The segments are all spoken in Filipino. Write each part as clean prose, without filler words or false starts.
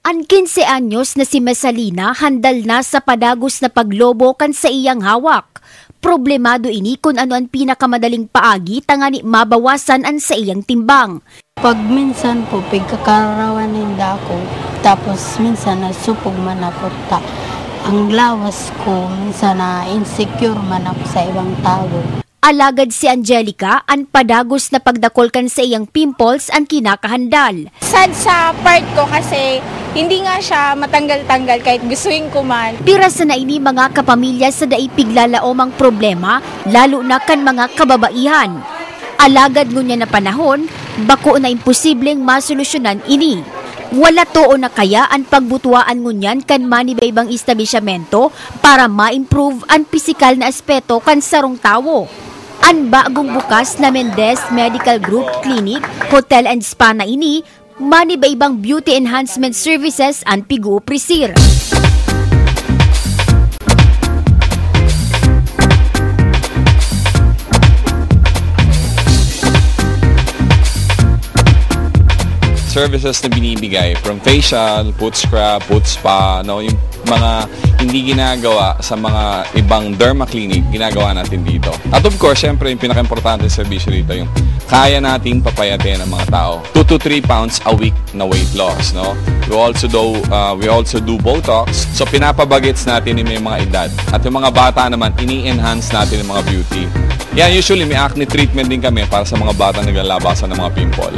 Ang 15 anyos na si Mesalina handal na sa padagos na paglobo kan sa iyang hawak. Problemado ini kung ano ang pinakamadaling paagi tangani mabawasan ang sa iyang timbang. Pag minsan po, pagkakarawanin ako, tapos minsan nasupog man ako ang lawas ko, minsan na insecure man ako sa ibang tao. Alagad si Angelica, ang padagos na pagdakolkan sa iyang pimples ang kinakahandal. Sad sa part ko kasi hindi nga siya matanggal-tanggal kahit gustuin ko man. Pirasa na ini mga kapamilya sa daig lalaomang problema, lalo na kan mga kababaihan. Alagad ngunya na panahon, bako na imposibleng masolusyonan ini. Wala too na kaya ang pagbutuaan ngunyan kan manibaybang establishmento para ma-improve ang pisikal na aspeto kan sarong tawo. Ang bagong bukas na Mendez Medical Group Clinic, Hotel and Spa na ini, manibaybang beauty enhancement services ang pigu-presir. Services na binibigay from facial, foot scrub, foot spa, no, yung mga hindi ginagawa sa mga ibang derma clinic, ginagawa natin dito. At of course, syempre, yung pinaka-importante servisyo dito, yung kaya nating papayatin ng mga tao. 2 to 3 pounds a week na weight loss, no? We also do Botox. So, pinapabagets natin yung mga edad. At yung mga bata naman, ini-enhance natin yung mga beauty. Yan, usually may acne treatment din kami para sa mga bata naglalabasan ng mga pimple.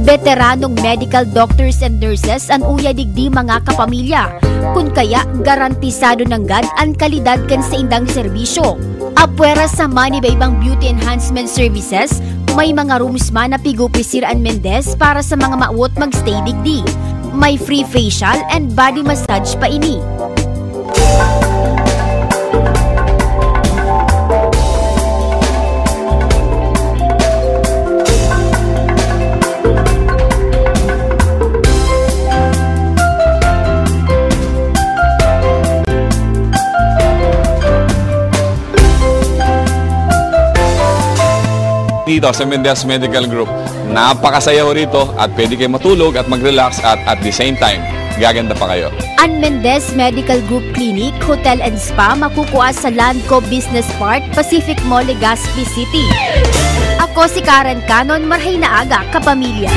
Veteranong medical doctors and nurses ang uyadigdi mga kapamilya. Kung kaya, garantisado ng gad ang kalidad kan sa indang serbisyo. Apwera sa manibaybang beauty enhancement services, may mga rooms man na pigu-presir ang Mendez para sa mga maawot magstay digdi. May free facial and body massage pa ini. Dito sa Mendez Medical Group, napakasaya ko rito at pwede kayo matulog at mag-relax at the same time, gaganda pa kayo. Ang Mendez Medical Group Clinic, Hotel and Spa makukuha sa Landco Business Park, Pacific Mall, Legazpi City. Ako si Karen Canon, marhay na aga, kapamilya.